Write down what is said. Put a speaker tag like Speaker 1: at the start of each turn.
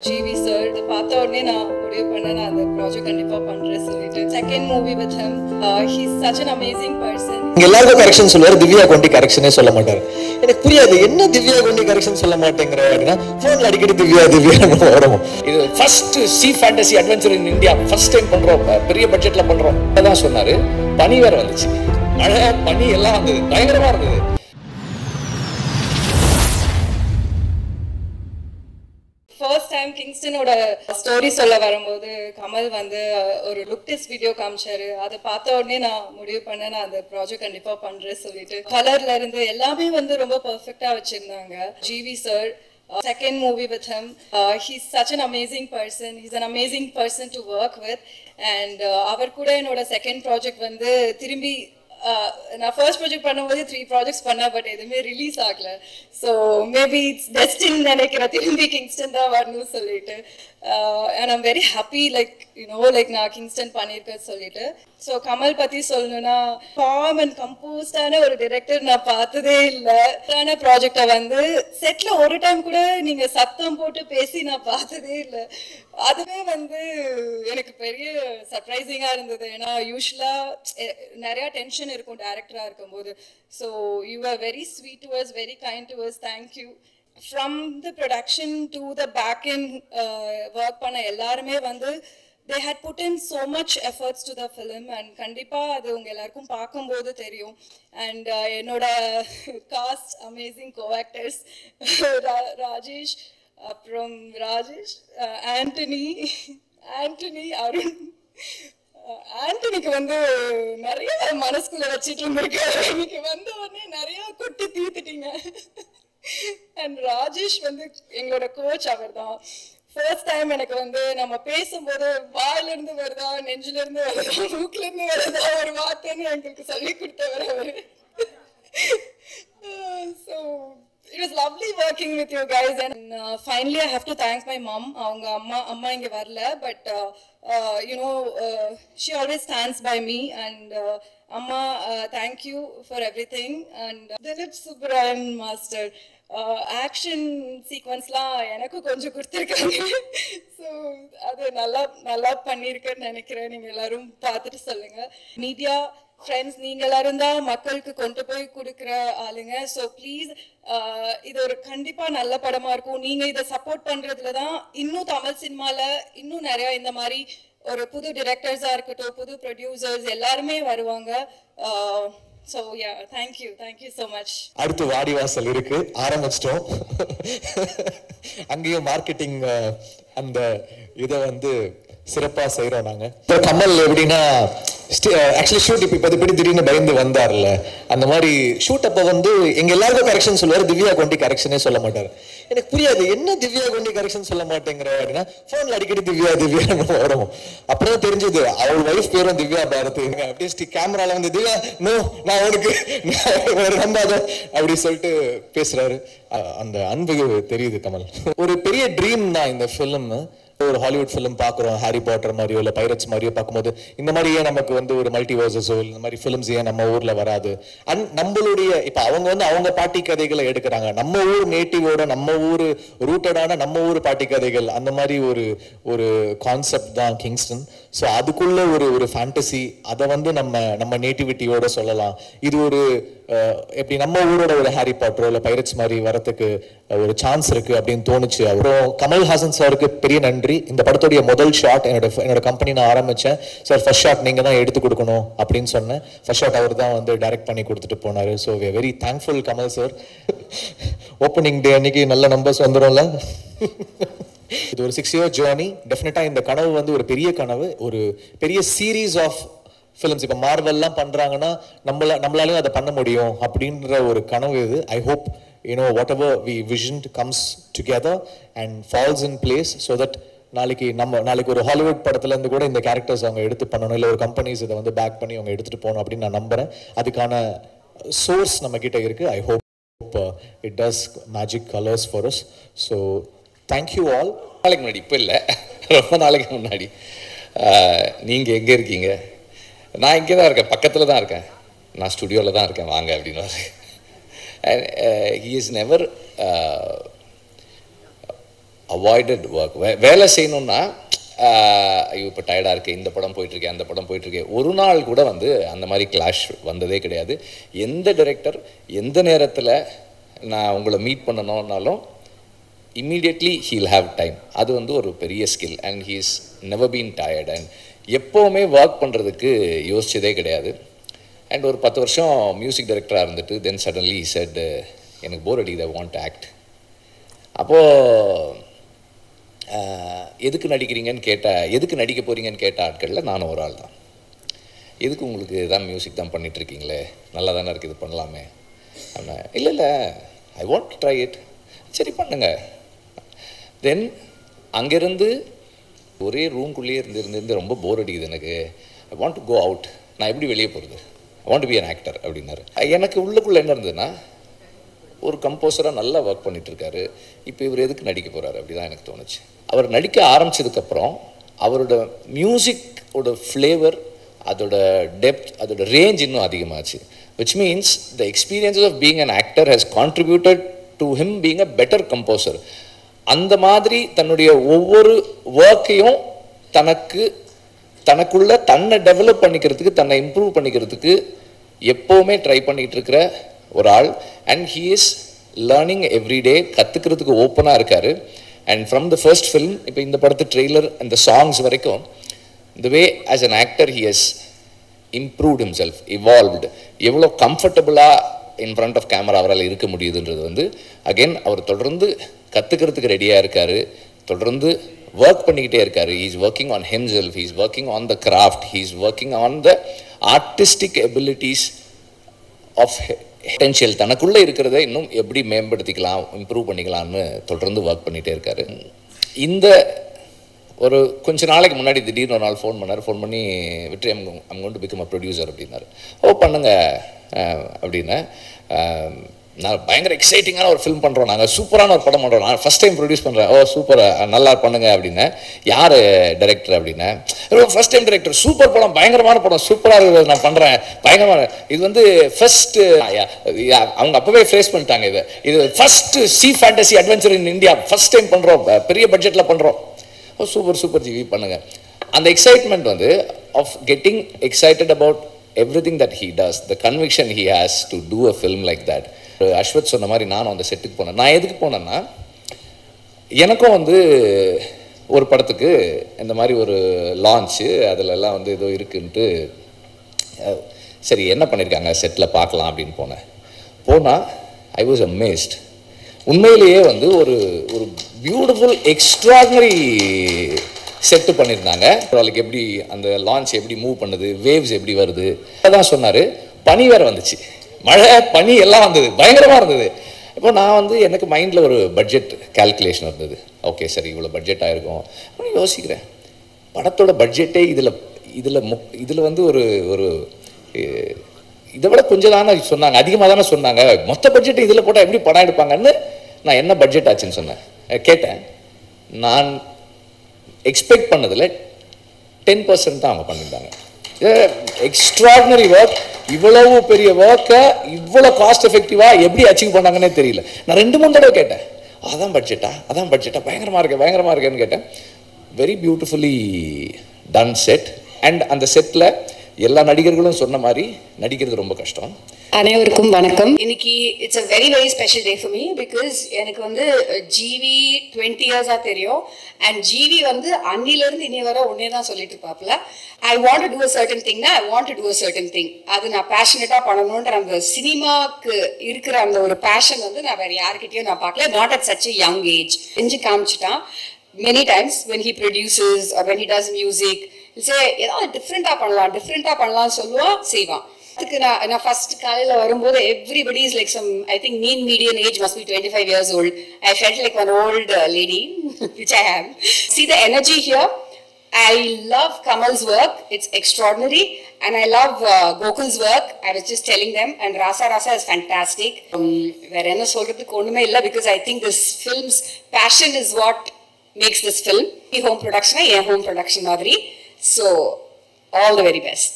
Speaker 1: GV sir, the path orne na mudivu panna na the project kandipa pandren solittu second movie with him. He's such an amazing person.
Speaker 2: எல்லாருக்கும் correction சொல்லுவாரு, திவ்யா கொண்டி கரெக்ஷனே சொல்ல மாட்டாரு. எனக்கு புரியாது என்ன திவ்யா கொண்டி கரெக்ஷன் சொல்ல மாட்டேங்கிற அப்படின்னா போன்ல அடிக்கடி திவ்யா திவ்யான்னு வரும்.
Speaker 3: இது first C fantasy adventure in India first time பண்றோம், பெரிய பட்ஜெட்ல பண்றோம். அதான் சொன்னாரு. பனி வேற வந்துச்சு, மழை பனி எல்லாம் வந்தது, பயங்கரமா இருந்தது.
Speaker 1: ஃபர்ஸ்ட் டைம் கிங்ஸ்டனோட ஸ்டோரி சொல்ல வரும்போது கமல் வந்து ஒரு லுக் டெஸ்ட் வீடியோ காமிச்சாரு. அதை பார்த்த உடனே நான் முடிவு பண்ணேன், நான் அந்த ப்ராஜெக்ட் கண்டிப்பா பண்றேன் சொல்லிட்டு. கலர்ல இருந்து எல்லாமே வந்து ரொம்ப பெர்ஃபெக்டா வச்சிருந்தாங்க. GV sir, second movie with him. He's such an amazing person. He's an amazing person to work with. And அவர் கூட என்னோட செகண்ட் ப்ராஜெக்ட் வந்து திரும்பி நான் ஃபர்ஸ்ட் ப்ராஜெக்ட் பண்ணும்போது 3 ப்ராஜெக்ட்ஸ் பண்ணேன், பட் எதுவுமே ரிலீஸ் ஆகல. ஸோ மேபி இட்ஸ் டெஸ்டின் நினைக்கிறேன், திரும்பி கிங்ஸ்டன் தான் வரணும்னு சொல்லிட்டு. And I'm very happy like நான் கிங்ஸ்டன் பண்ணியிருக்கேன் சொல்லிட்டு. ஸோ கமல் பற்றி சொல்லணும்னா காம் அண்ட் கம்போஸ்டான ஒரு டிரெக்டர் நான் பார்த்ததே இல்லை. ப்ராஜெக்டை வந்து செட்ல ஒரு டைம் கூட நீங்கள் சத்தம் போட்டு பேசி நான் பார்த்ததே இல்லை. அதுவே வந்து எனக்கு பெரிய சர்ப்ரைசிங்காக இருந்தது. ஏன்னா யூஸ்வலாக நிறையா டென்ஷன் இருக்கும் டேரக்டராக இருக்கும்போது. So you are very sweet to us, very kind to us. Thank you. From the production to the back end work பண்ண எல்லாருமே வந்து they had put in so much efforts to the film, and கண்டிப்பா அது உங்க எல்லாருக்கும் பார்க்கும்போது தெரியும். And என்னோட cast amazing co-actors ராஜேஷ், அப்புறம் ராஜேஷ், ஆண்டனி, அருண். ஆண்டனிக்கு வந்து நிறைய மனசுக்குள்ள வச்சுட்டு இருந்திருக்காரு. இன்னைக்கு வந்த உடனே நிறைய கொட்டி தீர்த்துட்டீங்க. அண்ட் ராஜேஷ் வந்து எங்களோட கோச். அவர் தான் ஃபர்ஸ்ட் டைம் எனக்கு வந்து நம்ம பேசும்போது வாயில இருந்து வருதா, நெஞ்சில இருந்து வருதா, மூக்குல இருந்து வருதா ஒரு வார்த்தைன்னு எங்களுக்கு சொல்லி கொடுத்தவர் அவரு. So it was lovely working with you guys. And finally I have to thank my mom. அவங்க அம்மா இங்க வரல, but she always stands by me. And amma, thank you for everything. And Dilip Subramanian master, action சீக்வன்ஸ்லாம் எனக்கு கொஞ்சம் கொடுத்துருக்காங்க. So அது நல்லா பண்ணியிருக்கேன்னு நினைக்கிறேன். நீங்கள் எல்லாரும் பார்த்துட்டு சொல்லுங்க. மீடியா ஃப்ரெண்ட்ஸ் நீங்கள் எல்லாரும் தான் மக்களுக்கு கொண்டு போய் கொடுக்குற ஆளுங்க. ஸோ ப்ளீஸ் இது ஒரு கண்டிப்பாக நல்ல படமாக இருக்கும். நீங்கள் இதை சப்போர்ட் பண்ணுறதுல தான் இன்னும் தமிழ் சினிமாவில் இன்னும் நிறையா இந்த மாதிரி ஒரு புது டிரெக்டர்ஸாக இருக்கட்டும், புது ப்ரொடியூசர்ஸ் எல்லாருமே வருவாங்க. So yeah, thank you so much.
Speaker 2: அடுத்து வாடிவாசல் இருக்கு, ஆரம்பிச்சிட்டோம். அங்கேயும் மார்க்கெட்டிங் அந்த இதை வந்து சிறப்பா செய்யறோம் நாங்க. இப்போ கமல் எப்படின்னா ஆக்சுவலி ஷூட் இப்போ இப்படி திடீர்னு பயந்து வந்தார்ல, அந்த மாதிரி ஷூட் அப்போ வந்து எங்க எல்லாருக்கும் கரெக்ஷன் சொல்லுவாரு, திவ்யா கொண்டி கரெக்ஷனே சொல்ல மாட்டாரு. எனக்கு புரியாது என்ன திவ்யா கொண்டி கரெக்ஷன் சொல்ல மாட்டேங்கிற அப்படின்னா போன்ல அடிக்கடி திவ்யா திவ்யான்னு வரும். அப்புறம் தெரிஞ்சது அவள் வைஃப் பேரும் திவ்யா பாரதி. அப்படியே கேமரால வந்து திவ்யா நோ நான் உனக்கு நம்பாத அப்படி சொல்லிட்டு பேசுறாரு. அந்த அன்பு தெரியுது கமல். ஒரு பெரிய ட்ரீம் தான் இந்த ஃபிலிம். ஒரு ஹாலிவுட் ஃபிலிம் பார்க்குறோம், ஹாரி பாட்டர் மாதிரியோ இல்லை பைரட்ஸ் மாதிரியோ பார்க்கும்போது இந்த மாதிரி ஏன் நமக்கு வந்து ஒரு மல்டிவர்சஸோ இந்த மாதிரி ஃபிலிம்ஸ் ஏன் நம்ம ஊரில் வராது? நம்மளுடைய இப்போ அவங்க வந்து அவங்க பாட்டி கதைகளை எடுக்கிறாங்க, நம்ம ஊர் நேட்டிவோட நம்ம ஊர் ரூட்டடான நம்ம ஊர் பாட்டி கதைகள், அந்த மாதிரி ஒரு கான்செப்ட் தான் கிங்ஸ்டன். ஸோ அதுக்குள்ள ஒரு ஃபேண்டசி, அதை வந்து நம்ம நேட்டிவிட்டியோட சொல்லலாம். இது ஒரு எப்படி நம்ம ஊரோட ஒரு ஹாரி பாட்டரோ இல்லை பைரட்ஸ் மாதிரி வரத்துக்கு ஒரு சான்ஸ் இருக்கு அப்படின்னு தோணுச்சு. அப்புறம் கமல்ஹாசன் சாருக்கு பெரிய நன்றி. இந்த படத்துடைய முதல் ஷாட் என்னோட கம்பெனி நான் ஆரம்பிச்சேன். சார் ஃபர்ஸ்ட் ஷாட் நீங்க தான் எடுத்து கொடுக்கணும் அப்படின்னு சொன்னேன். ஃபர்ஸ்ட் ஷாட் அவர் தான் வந்து டைரக்ட் பண்ணி கொடுத்துட்டு போனாரு. So we are very thankful Kamal sir. Opening day அன்னைக்கு நல்ல நம்பர்ஸ் வந்துடும்ல. இது ஒரு 6 year ஜேர்னி. டெஃபினட்டா இந்த கனவு வந்து ஒரு பெரிய கனவு, ஒரு பெரிய சீரீஸ் ஆஃப் ஃபிலிம்ஸ். இப்போ மார்வெல்லாம் பண்றாங்கன்னா நம்மளாலையும் அதை பண்ண முடியும் அப்படின்ற ஒரு கனவு இது. I hope whatever we visioned comes together and falls in place so that நாளைக்கு ஒரு ஹாலிவுட் படத்துல இருந்து கூட இந்த கேரக்டர்ஸ் அவங்க எடுத்து பண்ணணும், இல்லை ஒரு கம்பெனிஸ் இதை வந்து பேக் பண்ணி அவங்க எடுத்துட்டு போகணும் அப்படின்னு நான் நம்புறேன். அதுக்கான சோர்ஸ் நம்ம கிட்ட இருக்கு. I hope it does magic colors for us. So thank you all.
Speaker 3: நாளைக்கு முன்னாடி, இப்போ இல்லை, ரொம்ப நாளைக்கு முன்னாடி நீங்கள் எங்கே இருக்கீங்க? நான் இங்கே தான் இருக்கேன், பக்கத்தில் தான் இருக்கேன், நான் ஸ்டுடியோவில் தான் இருக்கேன், வாங்க அப்படின்னு. And he is never avoided work. வேலை செய்யணுன்னா ஐயோ இப்போ டயர்டாக இருக்குது, இந்த படம் போயிட்டுருக்கேன், அந்த படம் போயிட்டுருக்கேன், ஒரு நாள் கூட வந்து அந்த மாதிரி கிளாஷ் வந்ததே கிடையாது. எந்த டைரக்டர் எந்த நேரத்தில் நான் உங்களை மீட் பண்ணணும்னாலும் இம்மீடியட்லி ஹீல் ஹாவ் டைம். அது வந்து ஒரு பெரிய skill. And he is never been tired. And எப்போவுமே ஒர்க் பண்ணுறதுக்கு யோசிச்சதே கிடையாது. அண்ட் ஒரு 10 வருஷம் மியூசிக் டைரக்டராக இருந்துட்டு தென் சடன்லி செட் எனக்கு போர் அடிக்குது, ஐ வாண்ட் டு ஆக்ட். அப்போது எதுக்கு நடிக்கிறீங்கன்னு எதுக்கு நடிக்க போகிறீங்கன்னு கேட்ட ஆட்களில் நானும் ஒரு ஆள் தான். எதுக்கு உங்களுக்கு தான் மியூசிக் தான் பண்ணிகிட்ருக்கீங்களே, நல்லா தானே இருக்குது, இது பண்ணலாமே அப்படின்னா. இல்லை ஐ வாண்ட் டு ட்ரை இட். சரி பண்ணுங்க. தென் அங்கேருந்து ஒரே ரூம்குள்ளேயே இருந்து ரொம்ப போர் அடிக்குது எனக்கு, I want to go out. நான் எப்படி வெளியே போகிறது, I want to be an actor அப்படின்னாரு. எனக்கு உள்ளுக்குள்ளே என்ன இருந்ததுன்னா, ஒரு கம்போசராக நல்லா ஒர்க் பண்ணிகிட்ருக்காரு, இப்போ இவர் எதுக்கு நடிக்க போகிறாரு அப்படி தான் எனக்கு தோணுச்சு. அவர் நடிக்க ஆரம்பித்ததுக்கப்புறம் அவரோட மியூசிக்கோட ஃப்ளேவர், அதோட டெப்த், அதோட ரேஞ்ச் இன்னும் அதிகமாச்சு. Which means the experiences of being an actor has contributed to him being a better composer. அந்த மாதிரி தன்னுடைய ஒவ்வொரு ஒர்க்கையும் தனக்குள்ள தன்னை டெவலப் பண்ணிக்கிறதுக்கு, தன்னை இம்ப்ரூவ் பண்ணிக்கிறதுக்கு எப்போவுமே ட்ரை பண்ணிக்கிட்டு இருக்கிற ஒரு ஆள். And he is learning every day, கற்றுக்கிறதுக்கு ஓப்பனாக இருக்கார். And from the first film, இப்போ இந்த படத்து ட்ரெய்லர் அந்த சாங்ஸ் வரைக்கும், the way as an actor he has improved himself, evolved. எவ்வளோ கம்ஃபர்டபுளாக இன் ஃப்ரண்ட் ஆஃப் கேமரா அவரால் இருக்க முடியுதுன்றது வந்து அகெயின் அவர் தொடர்ந்து கற்றுக்கிறதுக்கு ரெடியாக இருக்கார், தொடர்ந்து ஒர்க் பண்ணிக்கிட்டே இருக்கார். He is working on himself, he is working on the craft, he is working on the artistic abilities of potential. தனக்குள்ளே இருக்கிறத இன்னும் எப்படி மேம்படுத்திக்கலாம், இம்ப்ரூவ் பண்ணிக்கலாம்னு தொடர்ந்து ஒர்க் பண்ணிகிட்டே இருக்காரு. இந்த ஒரு கொஞ்ச நாளைக்கு முன்னாடி திடீர்னு ஒரு நாள் ஃபோன் பண்ணி, விட்டு I'm going to become a producer அப்படின்னாரு. பண்ணுங்க அப்படின்னு. நான் பயங்கர எக்ஸைட்டிங்கான ஒரு ஃபில்ம் பண்ணுறோம், நாங்கள் சூப்பரான ஒரு படம் பண்ணுறோம், நான் ஃபஸ்ட் டைம் ப்ரொடியூஸ் பண்ணுறேன். சூப்பர், நல்லா பண்ணுங்க அப்படின்னு. யார் டைரக்டர் அப்படின்னு. ஃபஸ்ட் டைம் டைரக்டர், சூப்பர் படம், பயங்கரமான படம், சூப்பராக இருக்குது, நான் பண்ணுறேன், பயங்கரமான. இது வந்து ஃபஸ்ட்டு அவங்க அப்போவே ஃபேஸ் பண்ணிட்டாங்க. இது first C fantasy adventure in India, first time பண்ணுறோம், பெரிய பட்ஜெட்டில் பண்ணுறோம். சூப்பர் ஜிவி பண்ணுங்க. அந்த எக்ஸைட்மெண்ட் வந்து of getting excited about everything that he does, the conviction he has to do a film like that. Ashwath சொன்ன மாதிரி நானும் அந்த செட்டுக்கு போனேன். நான் எதுக்கு போனேன்னா, எனக்கும் வந்து ஒரு படத்துக்கு இந்த மாதிரி ஒரு லான்ச்சு, அதிலெல்லாம் வந்து ஏதோ இருக்குன்ட்டு, சரி என்ன பண்ணியிருக்காங்க செட்டில் பார்க்கலாம் அப்படின்னு போனால் ஐ வாஸ் அமேஸ்ட். உண்மையிலேயே வந்து ஒரு ஒரு பியூட்டிஃபுல் எக்ஸ்ட்ராடினரி செட்டு பண்ணியிருந்தாங்க. அவளுக்கு எப்படி அந்த லான்ச் எப்படி மூவ் பண்ணுது, வேவ்ஸ் எப்படி வருது, அதான் சொன்னார். பனி வேறு வந்துச்சு, மழை பனி எல்லாம் வந்தது, பயங்கரமாக இருந்தது. இப்போ நான் வந்து எனக்கு மைண்டில் ஒரு பட்ஜெட் கால்குலேஷன் இருந்தது. ஓகே சரி, இவ்வளோ பட்ஜெட் ஆகிருக்கும் அப்படின்னு யோசிக்கிறேன். படத்தோட பட்ஜெட்டே இதில் வந்து ஒரு ஒரு இதை விட கொஞ்சம் தானே சொன்னாங்க, அதிகமாக தானே சொன்னாங்க. மொத்த பட்ஜெட்டு இதில் போட்டால் எப்படி படம் எடுப்பாங்கன்னு நான் என்ன பட்ஜெட் ஆச்சுன்னு சொன்னேன், கேட்டேன். நான் எக்ஸ்பெக்ட் பண்ணதில் 10% தான் அவங்க பண்ணியிருந்தாங்க. Extraordinary work. இவ்வளவு பெரிய ஒர்க்கை இவ்வளோ காஸ்ட் எஃபெக்டிவாக எப்படி அச்சீவ் பண்ணாங்கன்னே தெரியல. நான் 2-3 தடவை கேட்டேன், அதான் பட்ஜெட்டா, பயங்கரமாக இருக்கேன்னு கேட்டேன். Very beautifully done set. And அந்த செட்டில் எல்லா நடிகர்களும் சொன்ன மாதிரி நடிக்கிறது ரொம்ப கஷ்டம்.
Speaker 4: அனைவருக்கும் வணக்கம். இன்னைக்கு it's a very very special day for me. Because எனக்கு வந்து ஜிவி 20 இயர்ஸா தெரியும். அண்ட் ஜிவி வந்து அன்னிலிருந்து இனி வர ஒன்னே தான் சொல்லிட்டு இருப்பாப்ல, I want to do a certain திங்னா I want to do a certain thing. அது நான் பேஷனேட்டா பண்ணணுன்ற அந்த சினிமாக்கு இருக்கிற அந்த ஒரு பேஷன் வந்து நான் வேற யாருக்கிட்டையும் நான் பார்க்கல. Not at such a young age. செஞ்சு காமிச்சிட்டான். Many times when he produces or when he does music, he'll say ஏதாவது டிஃப்ரெண்டா பண்ணலாம் சொல்லுவான், செய்வான். அதுக்கு நான் ஃபர்ஸ்ட் காலையில வரும்போது everybody is like some, I think mean median age must be 25 years old. I felt like an old lady which I am. See the energy here. I love Kamal's work, it's extraordinary, and I love Gokul's work. I was just telling them, and Rasa is fantastic. Vera enna solradhukku onnume illa, because I think this film's passion is what makes this film. Home production, home production madri. So all the very best.